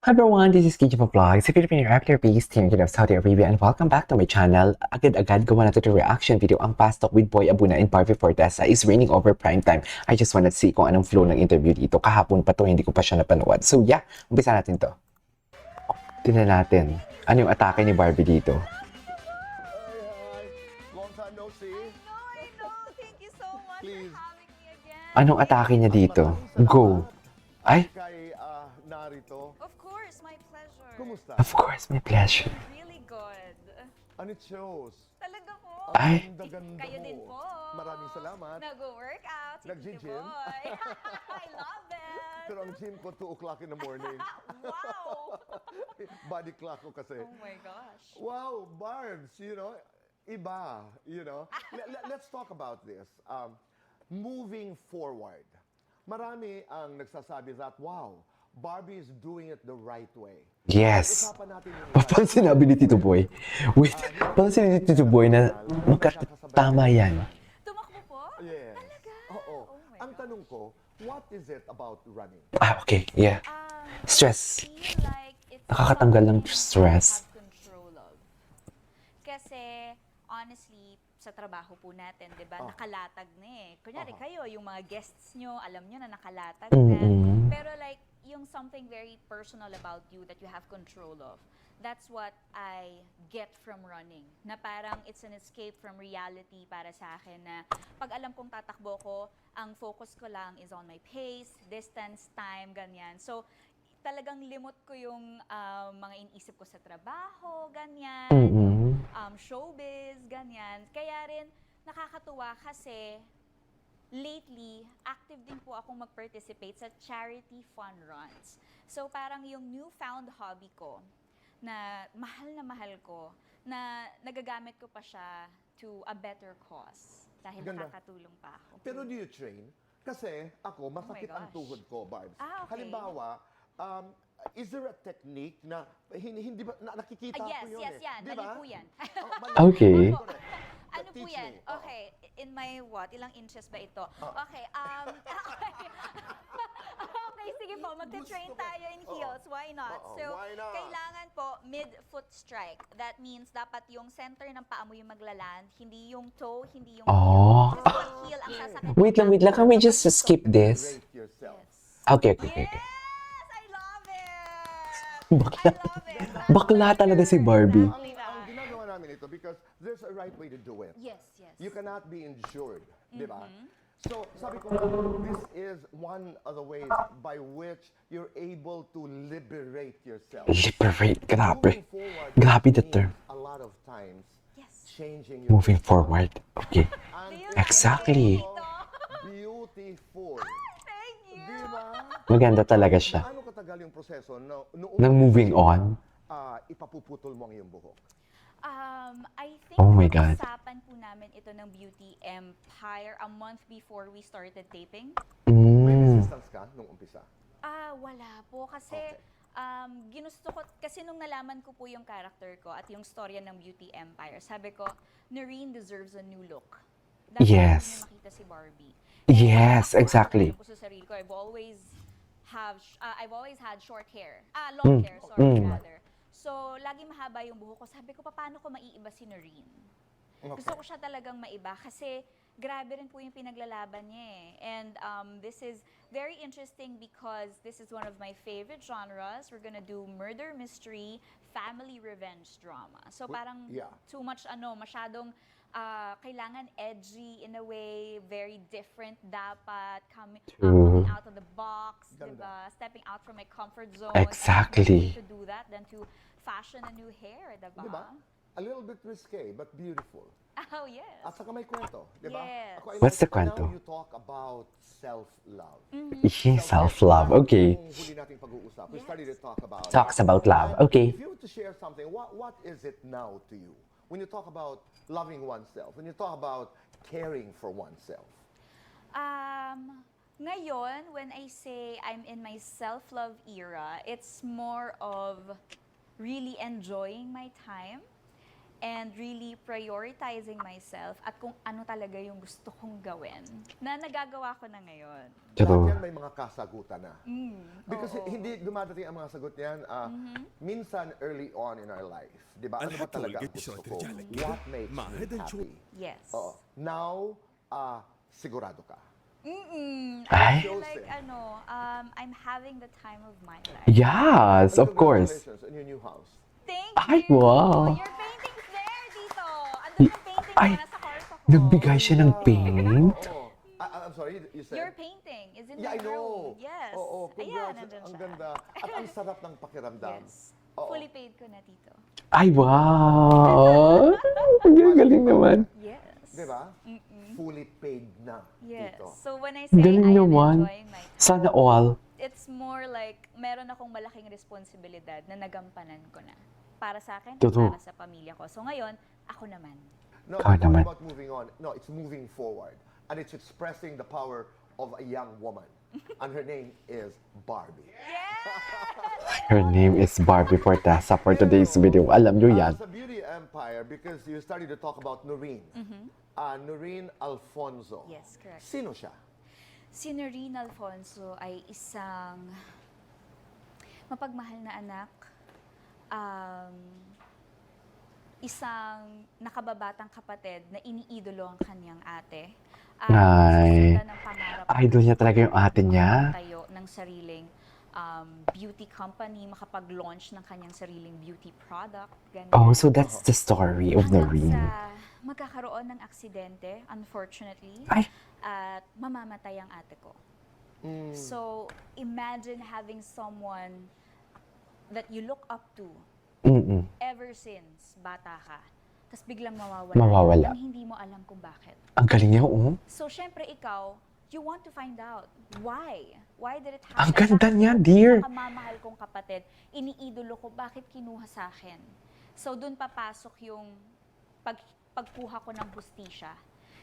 Hi everyone, this is KJ Vlogs, a Filipino actor based here in Saudi Arabia, and welcome back to my channel. Agad-agad gawa natin the reaction video ang Fast Talk with Boy Abuna and Barbie Fortesa is raining over prime time. I just wanna see kung anong flow ng interview dito. Kahapon pa to, hindi ko pa siya napanood. So yeah, umpisa natin to. Tingnan natin, ano yung atake ni Barbie dito? Hi. Long time no see. I know. Thank you so much Please. for having me again. Anong atake niya dito? Go! Ay, Kay narito. Of course, my pleasure. Kumusta? of course, my pleasure. Really good. And it shows. Talaga po. Ay. Ang ganda Kayo mo. din po. Maraming salamat. Nag-workout. si Nag-gym? Titi Boy. I love it. Pero ang gym ko 2 o'clock in the morning. Wow. Body clock ko kasi. Oh my gosh. Wow, Barbs, iba, Let's talk about this. Moving forward, marami ang nagsasabi that, wow, Barbie is doing it the right way. Yes. Usapan natin yung Parang sinabi ni Tito Boy. Wait, parang sinabi ni Tito Boy na tama yan. Tumakbo po? Yes. Talaga? Oo. Oh my Ang God. tanong ko, what is it about running? Ah, okay, yeah. Stress. I feel like it's Nakakatanggal ng something stress. I have control of. Kasi, honestly, sa trabaho po natin, di ba, nakalatag na eh. Kunyari kayo, yung mga guests nyo, alam nyo na nakalatag na. Pero like, yung something very personal about you that you have control of. That's what I get from running. Na parang it's an escape from reality para sa akin na pag alam kong tatakbo ko, ang focus ko lang is on my pace, distance, time, ganyan. So, talagang limot ko yung mga iniisip ko sa trabaho, ganyan, showbiz, ganyan. Kaya rin, nakakatuwa kasi lately, active din po akong mag-participate sa charity fun runs. So parang yung newfound hobby ko, na mahal ko, na nagagamit ko pa siya to a better cause. Dahil Ganda. nakakatulong pa ako. Pero do you train? Kasi ako, masakit ang gosh. tuhod ko, Barbs. Ah, okay. Halimbawa, is there a technique na hindi ba nakikita Yes, ko yun yes, eh. yan. Di Mali ba? po yan. Okay. Opo. Ano po Teach yan? me. Oo. Okay, in my what? Ilang inches ba ito? Okay, okay, sige po, magte-train Gusto ko. tayo in heels. Why not? Oo, So, why not? kailangan po mid-foot strike. That means dapat yung center ng paa mo yung maglaland, hindi yung toe, hindi yung Oh. heel. Kasi pag heel ang sasakit. Wait lang. Can we just skip this? Rate yourself. Yes. Okay. Yes! I love it! Bakla. I love it! Bakla talaga si Barbie. Exactly Ang that. ginagawa namin ito because there's a right way to do it. Yes, yes. You cannot be insured, di ba? Mm-hmm. So, sabi ko, this is one of the ways by which you're able to liberate yourself. Liberate. Grabe. Moving forward Grabe the means term. a lot of times Yes. changing your Moving forward. Okay. And Do you it's like Exactly. it, Tito? beautiful. Thank you! Di ba? Maganda talaga siya. Gaano katagal yung proseso na noong Nang moving on. ipapuputol mo ang iyong buhok? I think Oh my God. usapan po namin ito ng Beauty Empire a month before we started taping. May Mm. resistance ka nung umpisa? Wala po kasi Okay. ginusto ko, kasi nung nalaman ko po yung character ko at yung storya ng Beauty Empire, sabi ko, Noreen deserves a new look. Dapat Yes. hindi makita si Barbie. Yes, Ako, exactly. alam ko sa sarili ko, I've always had short hair. Long hair, sorry, rather. So, lagi mahaba yung buhok ko. Sabi ko, paano ko maiiba si Noreen? Gusto ko siya talagang maiba kasi grabe rin po yung pinaglalaban niya eh. And this is very interesting because this is one of my favorite genres. We're gonna do murder mystery, family revenge drama. So parang yeah. too much masyadong kailangan edgy in a way, very different dapat, coming out of the box, Ganda. diba? Stepping out from my comfort zone. Exactly. To do that than to fashion a new hair, diba? Di ba? A little bit risque, but beautiful. Oh, yes. At saka may kwento, di ba? Yes. Ako, I What's the like kwento? Now you talk about self-love. Self-love. Okay. Yung huli nating pag-uusap, we started to talk about Talks about love. Okay. If you were to share something, what is it now to you? When you talk about loving oneself, when you talk about caring for oneself. Ngayon, when I say I'm in my self-love era, it's more of really enjoying my time and really prioritizing myself at kung ano talaga yung gusto kong gawin na nagagawa ko na ngayon. Lahat True. yan may mga kasagutan na. Because oo. hindi dumadating ang mga sagot niyan, minsan early on in our life. Di ba? Ano ba الحكي talaga ang والقديش gusto ko? وترجع What makes مع me هذا الشو. happy? Yes. Oo. Now, sigurado ka. Ay. I feel like I'm having the time of my life. Yes, And of course. Congratulations on your new house. Thank Ay, you! wow. Your painting's there, Tito! Andun yung painting Ay, ko, nasa kwarto ko. Nagbigay siya ng paint? Oo. I'm sorry, you said? Your painting is in Yeah, my I know. room. Yes. Oo, Ayan, congrats. nandun Ang siya. ganda. At ang sarap ng pakiramdam. Yes. Oo. Fully paid ko na, Tito. Ay, wow! Ang galing naman. Yes. Di ba? Fully paid na Yes. dito. So when I say Galing I am naman. enjoying my time, Sana all. it's more like meron akong malaking responsibilidad na nagampanan ko na. Para sa akin, at Totoo. para sa pamilya ko. So ngayon, ako naman. No, Ikaw it's not naman. about moving on. No, it's moving forward. And it's expressing the power of a young woman. And her name is Barbie. Her name is Barbie Fortesa for today's video. Alam nyo yan. Sa Beauty Empire, because you started to talk about Noreen. Noreen Alfonso. Yes, correct. Sino siya? Si Noreen Alfonso ay isang mapagmahal na anak, isang nakababatang kapatid na iniidolo ang kanyang ate. Ay. Susundan ng pangarap Idol niya talaga yung ate niya. tayo ng sariling beauty company, makapag-launch ng kanyang sariling beauty product. Ganyan. Oh, so that's the story of Hanggang Noreen. sa magkakaroon ng aksidente, unfortunately, Ay. at mamamatay ang ate ko. So, imagine having someone that you look up to Mm-mm. ever since bata ka. Tapos biglang mawawala. Mawawala. Nang hindi mo alam kung bakit. Ang galing niya, oh. So, syempre ikaw, you want to find out why. Why did it Ang happen? ganda Bakit niya, yung dear. pinakamamahal kong kapatid, iniidolo ko, bakit kinuha sa akin? So, dun papasok yung pagkuha ko ng hustisya.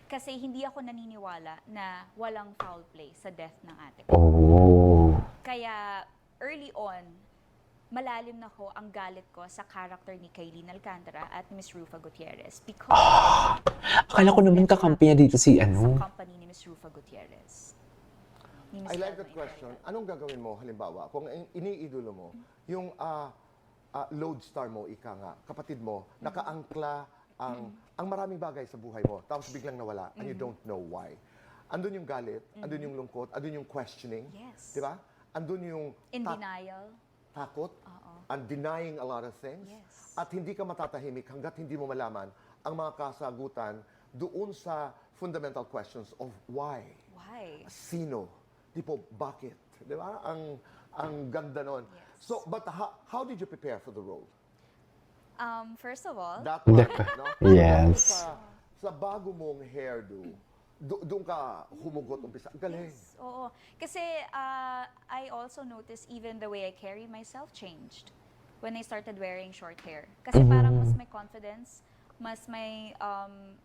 Kasi hindi ako naniniwala na walang foul play sa death ng ate ko. Oh. Kaya, early on, malalim na ko ang galit ko sa character ni Kaylin Alcantara at Miss Rufa Gutierrez because Akala ko naman kakampi niya dito si sa ano. company ni Miss Rufa Gutierrez. Ni Miss I like that Elma question. Enriqueta. Anong gagawin mo, halimbawa, kung iniidolo mo, yung lodestar mo, ika nga, kapatid mo, nakaangkla ang maraming bagay sa buhay mo, tapos biglang nawala, and you don't know why. Andun yung galit, andun yung lungkot, andun yung questioning, Yes. di ba? Andun yung In denial. takot, Oo. and denying a lot of things. Yes. At hindi ka matatahimik hanggat hindi mo malaman ang mga kasagutan doon sa fundamental questions of why. Why? Sino? Tipo, bakit? Di ba? Ang ganda nun. Yes. So, but how did you prepare for the role? First of all, That one, no? Yes. Sa bago mong hairdo, doon ka humugot umpisa. Galing. yes, oo. Kasi I also noticed even the way I carry myself changed when I started wearing short hair. Kasi parang mas may confidence, mas may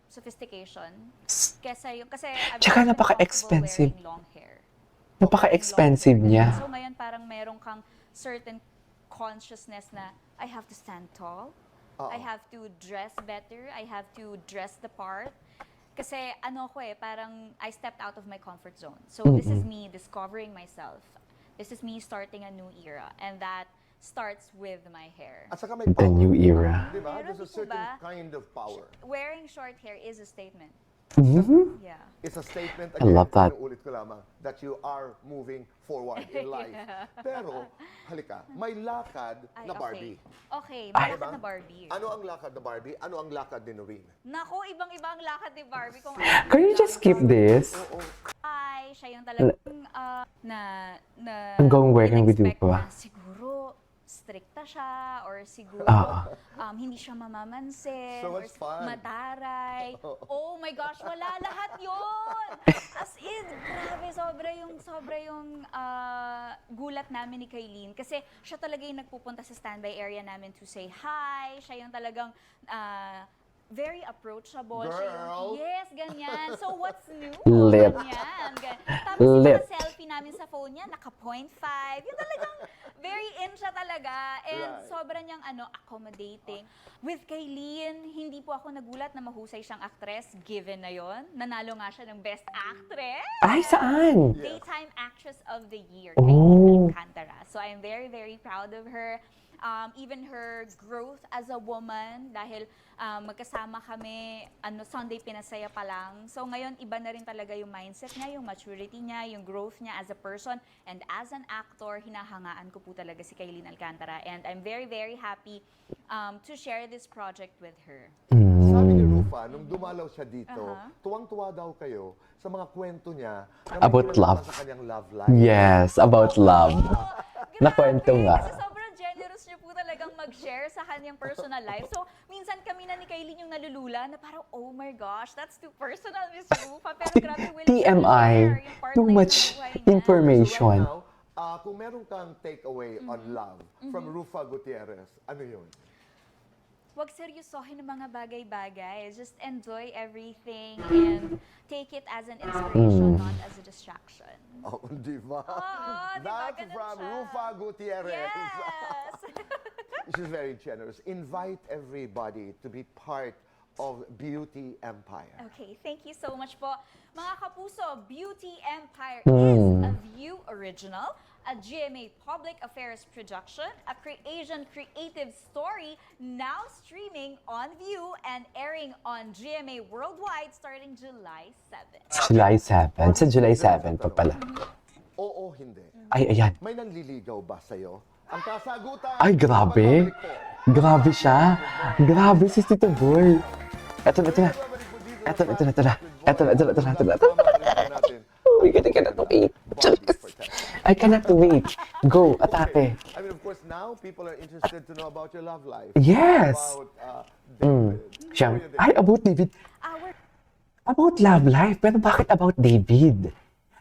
sophistication. Kesa yung, kasi I've Tsaka always been napaka-expensive. comfortable wearing long hair. Napaka-expensive niya. So ngayon parang meron kang certain consciousness na I have to stand tall, I have to dress better, I have to dress the part. Kasi ano ko parang I stepped out of my comfort zone. So this is me discovering myself. This is me starting a new era. And that starts with my hair. At saka may The power. new era. Di ba? Meron There's a di po certain ba? kind of power. Wearing short hair is a statement. Mhm. Yeah. It's a statement, I love that. inuulit ko lamang, that you are moving forward in life. Pero, halika, may lakad Ay, na Barbie. Okay, Ay, malakad diba? na Barbie. Ano ang lakad na Barbie? Ano ang lakad ni Noreen? Nako, ibang-iba ang lakad ni Barbie. Kung Can you just skip this? Oo. ay, siya yung talagang na Hanggang working with you in-expect pa ba? na siguro strikta siya or siguro Ah. hindi siya mamamansin So or much fun. mataray. Oh my gosh, wala lahat yun! As in, grabe, sobra yung gulat namin ni Kaylin. Kasi siya talaga yung nagpupunta sa standby area namin to say hi. Siya yung talagang very approachable. Siya Girl. yung, yes, ganyan. So, what's new? Lit. Ganyan. Tapos yung Lit. mga selfie namin sa phone niya, naka 0.5. Yung talagang Very in siya talaga. And Right. sobra niyang accommodating. With Kaylin, hindi po ako nagulat na mahusay siyang actress. Given na yon, nanalo nga siya ng Best Actress. Ay, saan? Daytime Actress of the Year, Oh. Kaylin Alcantara. So I'm very, very proud of her. Even her growth as a woman, dahil magkasama kami, Sunday Pinasaya pa lang. So ngayon, iba na rin talaga yung mindset niya, yung maturity niya, yung growth niya as a person. And as an actor, hinahangaan ko po talaga si Kaylin Alcantara. And I'm very, very happy to share this project with her. Sabi ni Rufa, nung dumalaw siya dito, tuwang-tuwa daw kayo sa mga kwento niya na may About kinalaman love. sa kanyang love life. Yes, about love. Grabe, Nakwento nga. Kasi sobrang generous niya po talagang mag-share sa kanyang personal life. So, minsan kami na ni Kaylin yung nalulula na parang, oh my gosh, that's too personal, Miss Rufa. Pero grabe, willing siya TMI, i-share yung part too na yun much ng buhay niya. information. So right now, kung meron kang takeaway on love from Rufa Gutierrez, ano yun? Huwag seryosohin ng mga bagay-bagay. Just enjoy everything and take it as an inspiration, not as a distraction. Oh, di ba? Oo, di ba? That's Ganun from siya. Rufa Gutierrez. Yes! She's very generous. Invite everybody to be part of Beauty Empire. Okay, thank you so much po. Mga kapuso, Beauty Empire is a View original, a GMA Public Affairs production, a Creation creative story, now streaming on View and airing on GMA Worldwide starting July 7. July 7. Sa July 7 pa pala. Oo, hindi. Ay, ayan. May nanliligaw ba sa'yo? Ang kasagutan. Ay, grabe. Babalik po. Grabe siya. Grabe si Tito Boy. Eto na. Babalik po dito Eto na. sa Eto na. Mamamalit po natin. Oh my God, I cannot wait. I cannot wait. Go, atake. I mean, of course, now people are interested to know about your love life. Yes. About David. Siya, How are you, David? ay, about David. Our About love life. Pero bakit about David?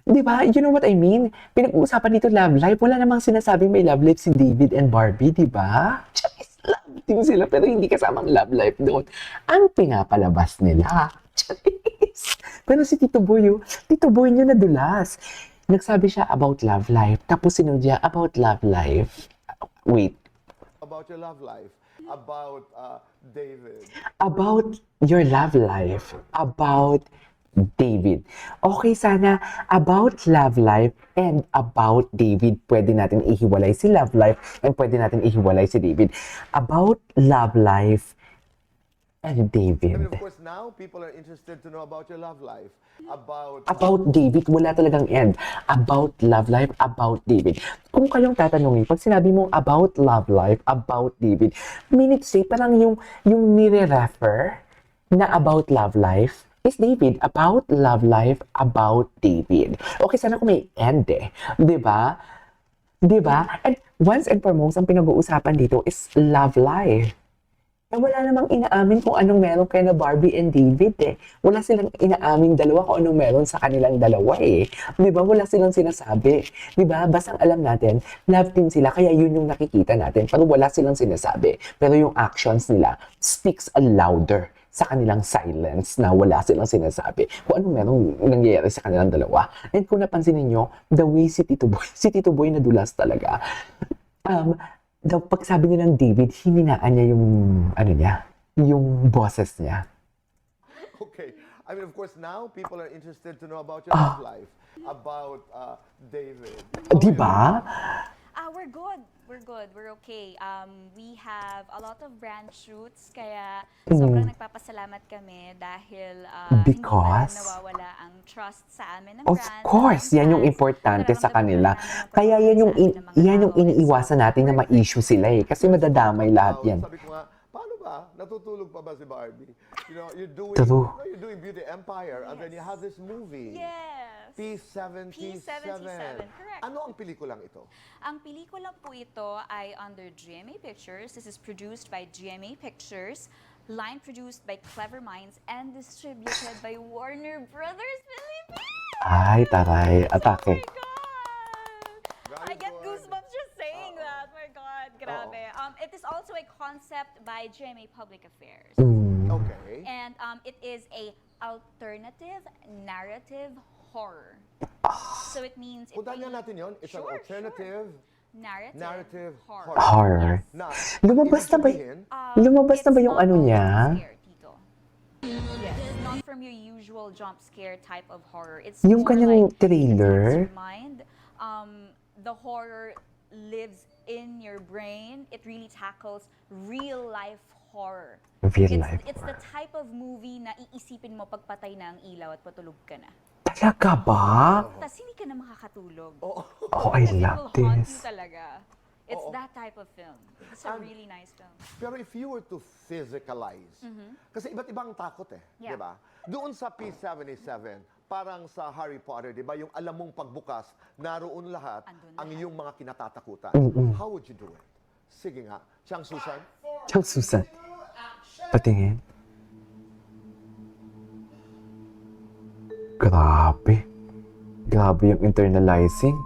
Di ba? You know what I mean? Pinag-uusapan dito love life. Wala namang sinasabing may love life si David and Barbie, di ba? Charis, love team sila pero hindi kasamang love life doon. Ang pinapalabas nila. Charis. Pero si Tito Boy, Tito Boy niya nadulas. Nagsabi siya about love life. Tapos sinunod niya about love life. Wait. About your love life. About David. About your love life, about David. Okay, sana about love life and about David, pwede natin ihiwalay si love life and pwede natin ihiwalay si David. About love life and I mean, David. of course, now people are interested to know about your love life. About David, wala talagang end. About love life, about David. Kung kayong tatanungin, pag sinabi mo about love life, about David, meaning to say, parang yung nire-refer na about love life is David. About love life, about David. Okay, sana kung may end eh. Di ba? Di ba? And once and foremost, ang pinag-uusapan dito is love life. Eh, wala namang inaamin kung anong meron kay na Barbie and David eh. Wala silang inaamin dalawa kung anong meron sa kanilang dalawa eh. Di ba? Wala silang sinasabi. Di ba? Basta alam natin, love team sila, kaya yun yung nakikita natin. Pero wala silang sinasabi. Pero yung actions nila speaks louder sa kanilang silence na wala silang sinasabi. Kung anong merong nangyayari sa kanilang dalawa. And kung napansin ninyo, the way si Tito Boy nadulas talaga. Daw pagsabi niya ng David, hininaan niya yung, yung boses niya. Okay. I mean, of course, now people are interested to know about your love life. About David. Di ba? we're good. We're good. We're okay. We have a lot of brand shoots, kaya sobrang nagpapasalamat kami dahil hindi pa rin Because? nawawala ang trust sa amin ng Of brand. course, yan yung importante sa kanila. Kaya yan yung, yan yung iniiwasan natin na ma-issue sila eh. Kasi madadamay lahat yan. Sabi ko nga, paano ba? Natutulog pa ba si Barbie? You know, True. you're doing Beauty Empire and then you have this movie. Yes. P77. Correct. Ano ang pelikulang ito? Ang pelikula po ito ay under GMA Pictures. This is produced by GMA Pictures, line produced by Clever Minds, and distributed by Warner Brothers Philippines. Ay, taray. Atake. Oh my God! I get goosebumps just saying that. My God, grabe. It is also a concept by GMA Public Affairs. Okay. And it is a alternative narrative horror. So it means... Puntahan nga natin yun. It's an Sure, alternative. Narrative horror. Horror. Na, Lumabas na ba ibig sabihin, Lumabas na ba It's yung not ano all niya? jump scare, Tito. Yes, not from your usual jump scare type of horror. It's Yung more kanyang like trailer? it hits your mind. The horror lives in your brain. It really tackles real life horror. Real life It's the horror. type of movie na iisipin mo pagpatay na ang ilaw at patulog ka na. Talaga ba? Tapos hindi ka na makakatulog. Oo. Oh, I Because it love will haunt you this. talaga. It's Oo. that type of film. It's a really nice film. Pero if you were to physicalize, kasi iba't ibang takot Yeah. di ba? Doon sa P77, parang sa Harry Potter, di ba? Yung alam mong pagbukas, naroon lahat Andun ang lahat. iyong mga kinatatakutan. How would you do it? Sige nga. Chang Susan? Chang Susan. Patingin. Grabe. Grabe yung internalizing.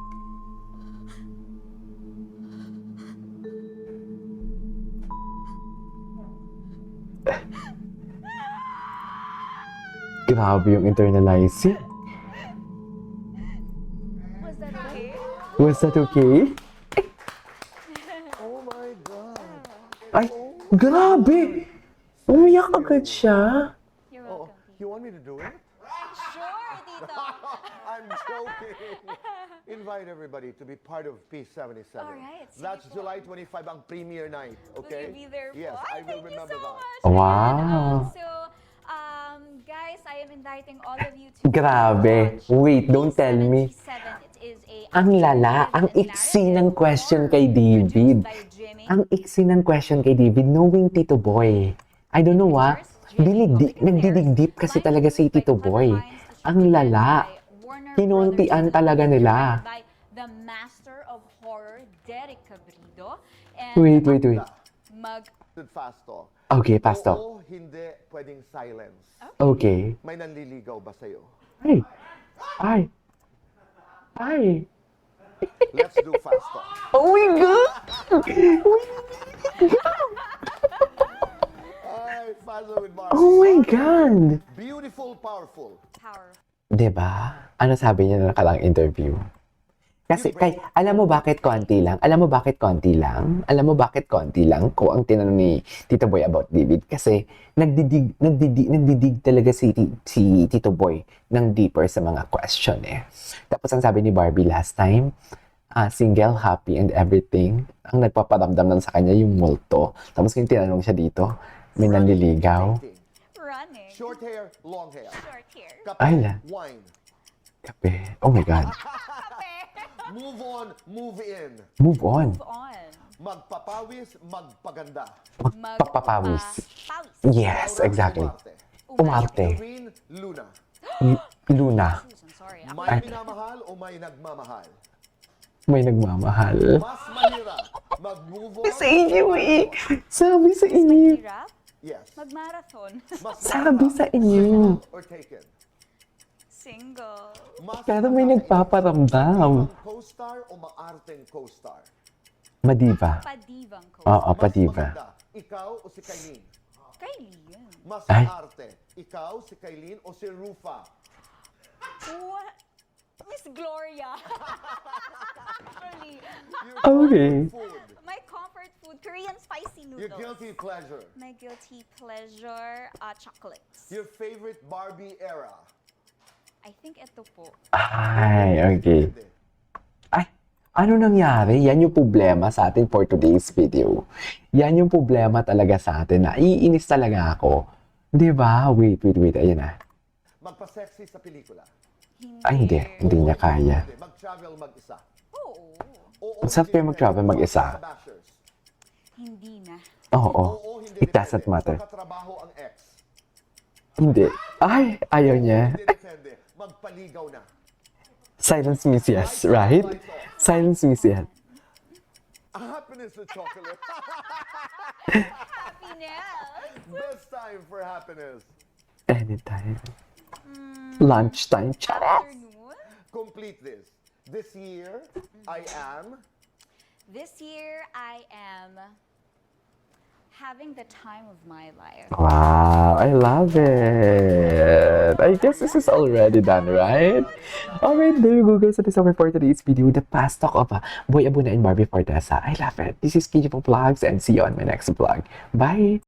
Grabe yung internalizing. Was that okay? Was that okay? Oh my God. Ay, grabe! Umiyak agad siya. You're Oh, welcome. Tito. you want me to do it? Sure, Tito. I'm joking. Invite everybody to be part of P77. All right, sige That's po. July 25 ang premiere night, okay? Will you be there Yes, po? I will Thank remember you so that. much. Wow. And also, guys, I am inviting all of you to Grabe. watch Wait, don't tell me. P77. It is a Ang lala, ang narrative iksi ng question horror kay David. produced by Jimmy. Ang iksi ng question kay David, knowing Tito Boy. I don't know nagdidigdip kasi talaga si Tito Boy. Ang lala. Kinuntian talaga nila. By the master of horror, Derek Cabrido. And Wait. mag Fast talk. Okay, Pastor. Oo, hindi pwedeng silence. Okay. May nanliligaw ba sa'yo? Ay. Let's do fast talk. Oh my God! Ay, Fazo with Barbie. Oh my God! Beautiful, powerful. power. Diba? Ano sabi niya na nakalang interview? Kasi, alam mo bakit konti lang? Alam mo bakit konti lang? Alam mo bakit konti lang? Kung ang tinanong ni Tito Boy about David. Kasi, nagdidig talaga si Tito Boy ng deeper sa mga question eh. Tapos, ang sabi ni Barbie last time, single, happy, and everything. Ang nagpaparamdam lang sa kanya yung multo. Tapos, kung tinanong siya dito, may nanliligaw. Dating. Running. Short hair, long hair. Short hair. Kape, Ay, la. wine. Kape. Oh my God. Move on, move in. Move on. Move on. Magpapawis, magpaganda. Magpapawis. Pawis. Yes, exactly. Umarte. Irene Luna. Luna. I'm sorry. May minamahal o may nagmamahal? May nagmamahal. Mas mahirap mag-move on. Sa inyo eh. Sabi sa inyo. Hirap. Yes. Mag-marathon. Mas Sabi mahirap, sa inyo. or taken? Single. Mas Pero may nakakaingit, nagpaparamdam. madivang co-star o maarteng co-star? Madiva. Padivang ko. Oo, Mas padiva. maganda, ikaw o si Kailin? Kylie yun. Mas Ay. maarte, ikaw, si Kailin o si Rufa? What? Miss Gloria. Actually, Your Okay. food, my comfort food, Korean spicy your noodles. guilty pleasure, My guilty pleasure, chocolates. your favorite Barbie era. I think ito po. Ay, okay. Hindi. Ay, ano nangyari? Yan yung problema sa atin for today's video. Yan yung problema talaga sa atin. Naiinis talaga ako. Di ba? Wait. Ayan na. Magpa-sexy sa pelikula. Ay, hindi. Hindi niya kaya. Hindi. Mag-travel mag-isa. Oo. Oo, Masarap hindi kayo mag-travel depende. mag-isa. Sa bashers. Hindi na. Oo. Oo, hindi It doesn't depende. matter. Magkatrabaho ang ex. Hindi. Ay, ayaw niya. Hindi depende. Magpaligaw na. Silence means yes, right? Silence means yes. Happiness with chocolate. Happiness. Best time for happiness. Anytime. Lunchtime. Charot! Afternoon. Complete this. This year, I am... This year, I am having the time of my life. Wow, I love it. I guess this is already done, right? Alright, there you go guys. That is over for today's video. The past talk of Boy Abuna and Barbie Fortesa. I love it. This is KJ Vlogs and see you on my next vlog. Bye!